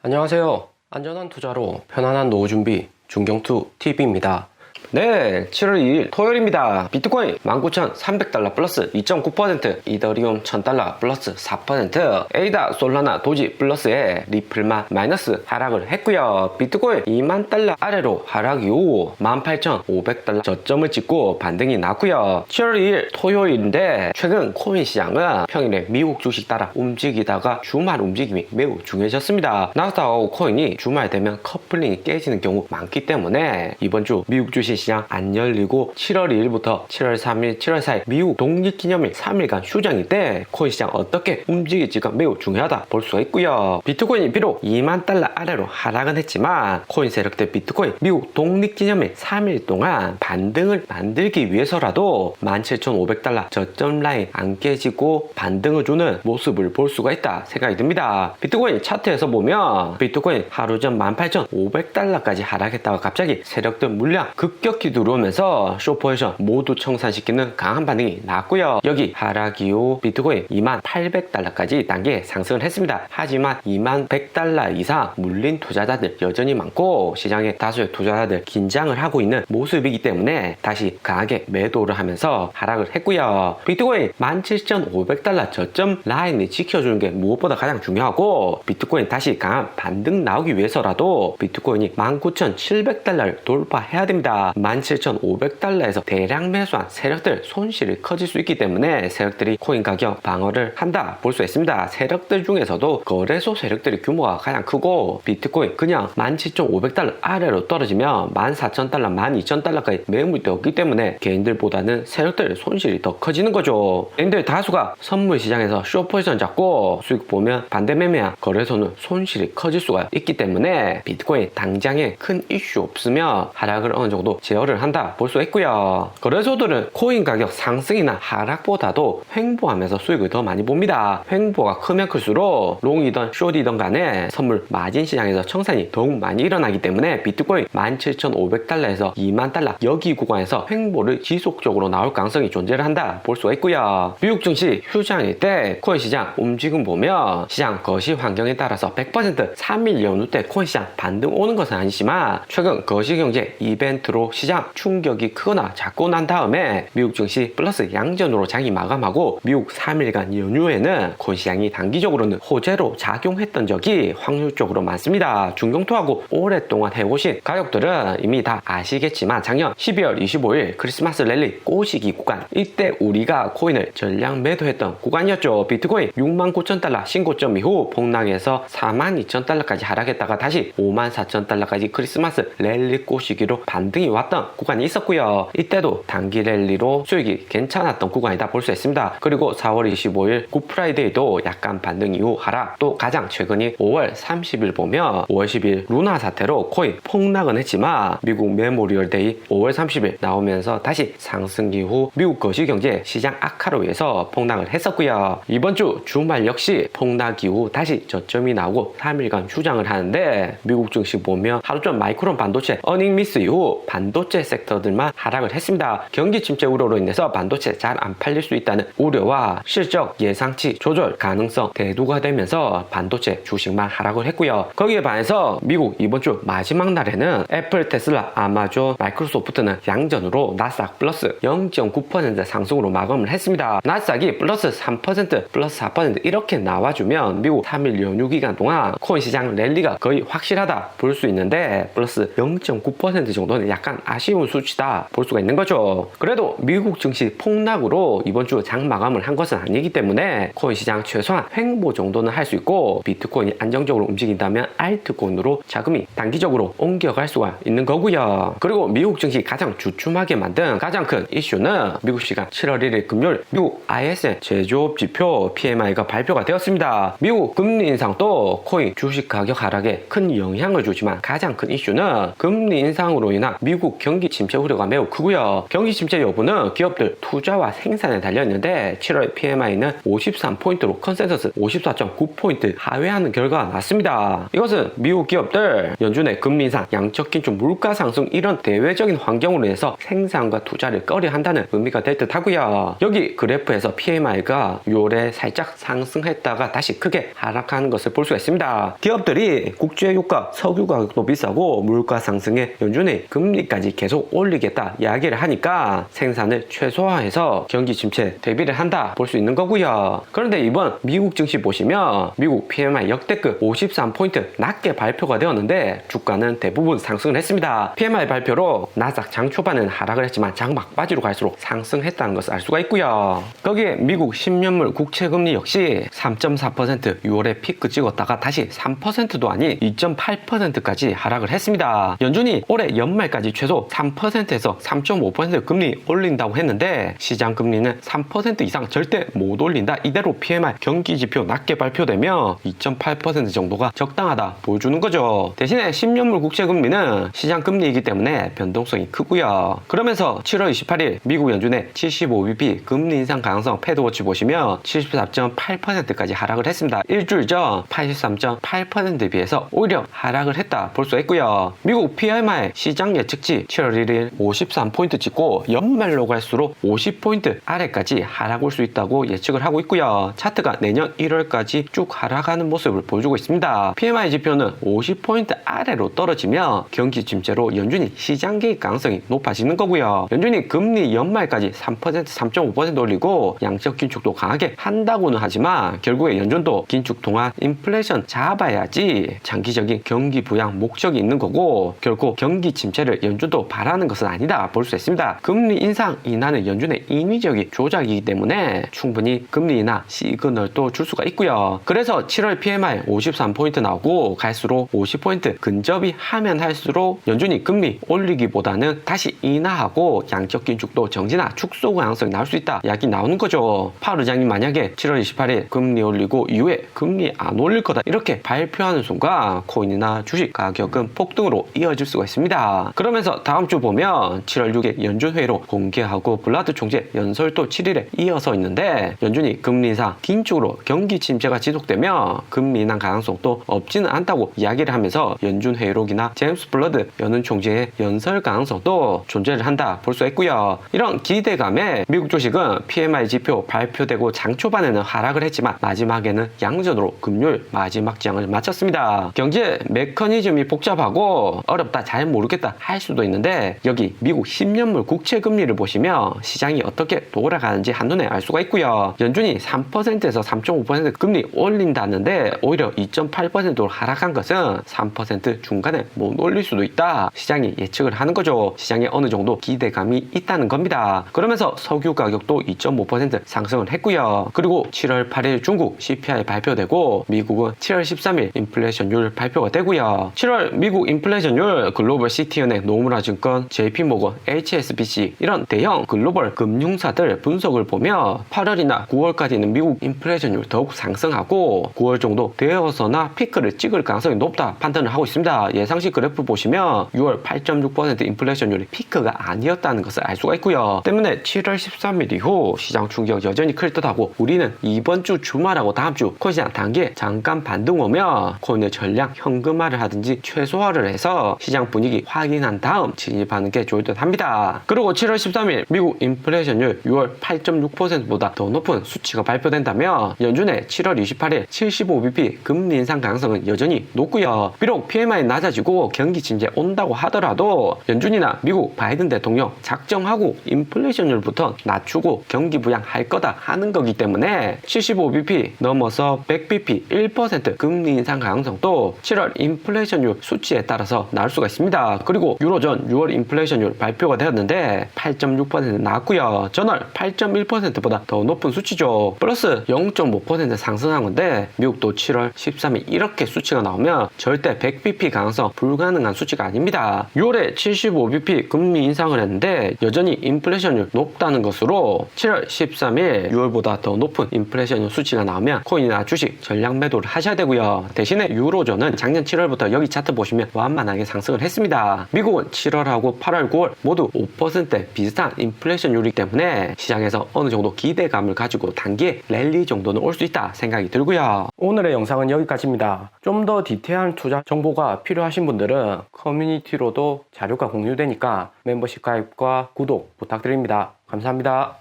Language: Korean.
안녕하세요. 안전한 투자로 편안한 노후 준비 중경투 TV입니다. 네, 7월 2일 토요일입니다. 비트코인 19,300달러 플러스 2.9%, 이더리움 1,000달러 플러스 4%, 에이다, 솔라나, 도지 플러스에 리플만 마이너스 하락을 했고요. 비트코인 2만 달러 아래로 하락 이후 18,500달러 저점을 찍고 반등이 났고요. 7월 2일 토요일인데 최근 코인 시장은 평일에 미국 주식 따라 움직이다가 주말 움직임이 매우 중요해졌습니다. 나스닥하고 코인이 주말 되면 커플링이 깨지는 경우 많기 때문에 이번 주 미국 주식 시장 안 열리고 7월 2일부터 7월 3일, 7월 4일 미국 독립기념일 3일간 휴장일 때 코인 시장 어떻게 움직일지가 매우 중요하다 볼 수가 있고요. 비트코인이 비록 2만 달러 아래로 하락은 했지만 코인 세력들 비트코인 미국 독립기념일 3일 동안 반등을 만들기 위해서라도 17,500달러 저점 라인 안 깨지고 반등을 주는 모습을 볼 수가 있다 생각이 듭니다. 비트코인 차트에서 보면 비트코인 하루 전 18,500달러까지 하락했다가 갑자기 세력들 물량 급격히 들어오면서 숏포지션 모두 청산시키는 강한 반등이 났고요. 여기 하락 이후 비트코인 2800달러까지 단계 상승을 했습니다. 하지만 2100달러 이상 물린 투자자들 여전히 많고 시장에 다수의 투자자들 긴장을 하고 있는 모습이기 때문에 다시 강하게 매도를 하면서 하락을 했고요. 비트코인 17,500달러 저점 라인을 지켜주는 게 무엇보다 가장 중요하고 비트코인 다시 강한 반등 나오기 위해서라도 비트코인이 19,700달러를 돌파해야 됩니다. 17,500달러에서 대량 매수한 세력들 손실이 커질 수 있기 때문에 세력들이 코인 가격 방어를 한다 볼 수 있습니다. 세력들 중에서도 거래소 세력들의 규모가 가장 크고 비트코인 그냥 17,500달러 아래로 떨어지면 14,000달러, 12,000달러까지 매물이 없기 때문에 개인들보다는 세력들의 손실이 더 커지는 거죠. 개인들 다수가 선물 시장에서 숏포지션 잡고 수익 보면 반대 매매한 거래소는 손실이 커질 수가 있기 때문에 비트코인 당장에 큰 이슈 없으면 하락을 어느 정도 제어를 한다 볼 수 있고요. 거래소들은 코인 가격 상승이나 하락보다도 횡보하면서 수익을 더 많이 봅니다. 횡보가 크면 클수록 롱이든 숏이든 간에 선물 마진 시장에서 청산이 더욱 많이 일어나기 때문에 비트코인 17,500달러에서 2만 달러 여기 구간에서 횡보를 지속적으로 나올 가능성이 존재를 한다 볼 수가 있고요. 미국 증시 휴장일 때 코인 시장 움직임 보면 시장 거시 환경에 따라서 100% 3일 연휴 때 코인 시장 반등 오는 것은 아니지만 최근 거시경제 이벤트로 시장 충격이 크거나 작고 난 다음에 미국 증시 플러스 양전으로 장이 마감하고 미국 3일간 연휴에는 코인 시장이 단기적으로는 호재로 작용했던 적이 확률적으로 많습니다. 중경투하고 오랫동안 해오신 가족들은 이미 다 아시겠지만 작년 12월 25일 크리스마스 랠리 꼬시기 구간 이때 우리가 코인을 전량 매도했던 구간이었죠. 비트코인 69,000달러 신고점 이후 폭락해서 42,000달러까지 하락했다가 다시 54,000달러까지 크리스마스 랠리 꼬시기로 반등이 왔던 구간이 있었고요. 이때도 단기 랠리로 수익이 괜찮았던 구간이다 볼 수 있습니다. 그리고 4월 25일 굿프라이데이도 약간 반등 이후 하락, 또 가장 최근이 5월 30일 보면 5월 10일 루나 사태로 코인 폭락은 했지만 미국 메모리얼 데이 5월 30일 나오면서 다시 상승 이후 미국 거시경제 시장 악화로 인해서 폭락을 했었고요. 이번 주 주말 역시 폭락 이후 다시 저점이 나오고 3일간 휴장을 하는데 미국 증시 보면 하루전 마이크론 반도체 어닝 미스 이후 반도체 섹터들만 하락을 했습니다. 경기 침체 우려로 인해서 반도체 잘 안 팔릴 수 있다는 우려와 실적 예상치 조절 가능성 대두가 되면서 반도체 주식만 하락을 했고요. 거기에 반해서 미국 이번 주 마지막 날에는 애플, 테슬라, 아마존, 마이크로소프트는 양전으로 나스닥 플러스 0.9% 상승으로 마감을 했습니다. 나스닥이 플러스 3%, 플러스 4% 이렇게 나와주면 미국 3일 연휴 기간 동안 코인 시장 랠리가 거의 확실하다 볼 수 있는데 플러스 0.9% 정도는 약간 아쉬운 수치다 볼 수가 있는 거죠. 그래도 미국 증시 폭락으로 이번 주 장 마감을 한 것은 아니기 때문에 코인 시장 최소한 횡보 정도는 할 수 있고 비트코인이 안정적으로 움직인다면 알트코인으로 자금이 단기적으로 옮겨갈 수가 있는 거고요. 그리고 미국 증시 가장 주춤하게 만든 가장 큰 이슈는 미국 시간 7월 1일 금요일 미국 ISM 제조업 지표 PMI가 발표가 되었습니다. 미국 금리 인상도 코인 주식 가격 하락에 큰 영향을 주지만 가장 큰 이슈는 금리 인상으로 인한 미국 미국 경기 침체 우려가 매우 크고요. 경기 침체 여부는 기업들 투자와 생산에 달려있는데 7월 PMI는 53포인트로 컨센서스 54.9포인트 하회하는 결과가 났습니다. 이것은 미국 기업들 연준의 금리 인상, 양적 긴축, 물가 상승 이런 대외적인 환경으로 인해서 생산과 투자를 꺼려한다는 의미가 될 듯하고요. 여기 그래프에서 PMI가 6월에 살짝 상승했다가 다시 크게 하락하는 것을 볼 수가 있습니다. 기업들이 국제유가, 석유 가격도 비싸고 물가 상승에 연준의 금리까지 계속 올리겠다 이야기를 하니까 생산을 최소화해서 경기 침체 대비를 한다 볼 수 있는 거고요. 그런데 이번 미국 증시 보시면 미국 PMI 역대급 53포인트 낮게 발표가 되었는데 주가는 대부분 상승을 했습니다. PMI 발표로 나스닥 장 초반에는 하락을 했지만 장 막바지로 갈수록 상승했다는 것을 알 수가 있고요. 거기에 미국 10년물 국채금리 역시 3.4% 6월에 피크 찍었다가 다시 3%도 아닌 2.8%까지 하락을 했습니다. 연준이 올해 연말까지 최소 3%에서 3.5% 금리 올린다고 했는데 시장 금리는 3% 이상 절대 못 올린다. 이대로 PMI 경기지표 낮게 발표되면 2.8% 정도가 적당하다 보여주는 거죠. 대신에 10년물 국채금리는 시장 금리이기 때문에 변동성이 크고요. 그러면서 7월 28일 미국 연준의 75bp 금리 인상 가능성 패드워치 보시면 74.8%까지 하락을 했습니다. 일주일 전 83.8%에 비해서 오히려 하락을 했다 볼 수 있고요. 미국 PMI 시장 예측치 7월 1일 53포인트 찍고 연말로 갈수록 50포인트 아래까지 하락 올 수 있다고 예측을 하고 있고요. 차트가 내년 1월까지 쭉 하락하는 모습을 보여주고 있습니다. PMI 지표는 50포인트 아래로 떨어지면 경기 침체로 연준이 시장 개입 가능성이 높아지는 거고요. 연준이 금리 연말까지 3%, 3.5% 올리고 양적 긴축도 강하게 한다고는 하지만 결국에 연준도 긴축 동안 인플레이션 잡아야지 장기적인 경기 부양 목적이 있는 거고 결코 경기 침체를 연준도 바라는 것은 아니다 볼 수 있습니다. 금리 인상 인하는 연준의 인위적인 조작이기 때문에 충분히 금리 인하 시그널도 줄 수가 있고요. 그래서 7월 PMI 53포인트 나오고 갈수록 50포인트 근접이 하면 할수록 연준이 금리 올리기보다는 다시 인하하고 양적 긴축도 정지나 축소 가능성이 나올 수 있다 이야기 나오는 거죠. 파월 의장이 만약에 7월 28일 금리 올리고 이후에 금리 안 올릴 거다 이렇게 발표하는 순간 코인이나 주식 가격은 폭등으로 이어질 수가 있습니다. 그러면서 다음 주 보면 7월 6일 연준회의로 공개하고 블라드 총재 연설도 7일에 이어서 있는데 연준이 금리 인상 긴축으로 경기 침체가 지속되면 금리 인하 가능성도 없지는 않다고 이야기를 하면서 연준회의록이나 제임스 블러드 연은 총재의 연설 가능성도 존재를 한다 볼 수 있고요. 이런 기대감에 미국 주식은 PMI 지표 발표되고 장 초반에는 하락을 했지만 마지막에는 양전으로 금요일 마지막 장을 마쳤습니다. 경제 메커니즘이 복잡하고 어렵다 잘 모르겠다 할 수도 있는데 여기 미국 10년물 국채 금리를 보시면 시장이 어떻게 돌아가는지 한눈에 알 수가 있고요. 연준이 3%에서 3.5% 금리 올린다는데 오히려 2.8%로 하락한 것은 3% 중간에 못 올릴 수도 있다 시장이 예측을 하는 거죠. 시장에 어느 정도 기대감이 있다는 겁니다. 그러면서 석유 가격도 2.5% 상승을 했고요. 그리고 7월 8일 중국 CPI 발표되고 미국은 7월 13일 인플레이션율 발표가 되고요. 7월 미국 인플레이션율 글로벌 시티은행, 노무라 증권, JP모건, HSBC 이런 대형 글로벌 금융사들 분석을 보면 8월이나 9월까지는 미국 인플레이션율 더욱 상승하고 9월 정도 되어서나 피크를 찍을 가능성이 높다 판단을 하고 있습니다. 예상시 그래프 보시면 6월 8.6% 인플레이션율이 피크가 아니었다는 것을 알 수가 있고요. 때문에 7월 13일 이후 시장 충격 여전히 클 듯하고 우리는 이번 주 주말하고 다음 주 코인시장 단기에 잠깐 반등 오면 코인의 전량 현금화를 하든지 최소화를 해서 시장 분위기 확인한 다음 진입하는 게 좋을 듯 합니다. 그리고 7월 13일 미국 인플레이션율 6월 8.6%보다 더 높은 수치가 발표된다면 연준의 7월 28일 75bp 금리 인상 가능성은 여전히 높고요. 비록 PMI 낮아지고 경기 침체 온다고 하더라도 연준이나 미국 바이든 대통령 작정하고 인플레이션율부터 낮추고 경기 부양할 거다 하는 거기 때문에 75bp 넘어서 100bp 1% 금리 인상 가능성도 7월 인플레이션율 수치에 따라서 나올 수가 있습니다. 그리고 유로존 6월 인플레이션율 발표가 되었는데 8.6% 나왔고요. 전월 8.1%보다 더 높은 수치죠. 플러스 0.5% 상승한 건데 미국도 7월 13일 이렇게 수치가 나오면 절대 100bp 가능성 불가능한 수치가 아닙니다. 6월에 75bp 금리 인상을 했는데 여전히 인플레이션율 높다는 것으로 7월 13일 6월보다 더 높은 인플레이션율 수치가 나오면 코인이나 주식 전량 매도를 하셔야 되고요. 대신에 유로존은 작년 7월부터 여기 차트 보시면 완만하게 상승을 했습니다. 미국은 이번 7월하고 8월, 9월 모두 5% 비슷한 인플레이션율이기 때문에 시장에서 어느 정도 기대감을 가지고 단기 랠리 정도는 올 수 있다 생각이 들고요. 오늘의 영상은 여기까지입니다. 좀 더 디테일한 투자 정보가 필요하신 분들은 커뮤니티로도 자료가 공유되니까 멤버십 가입과 구독 부탁드립니다. 감사합니다.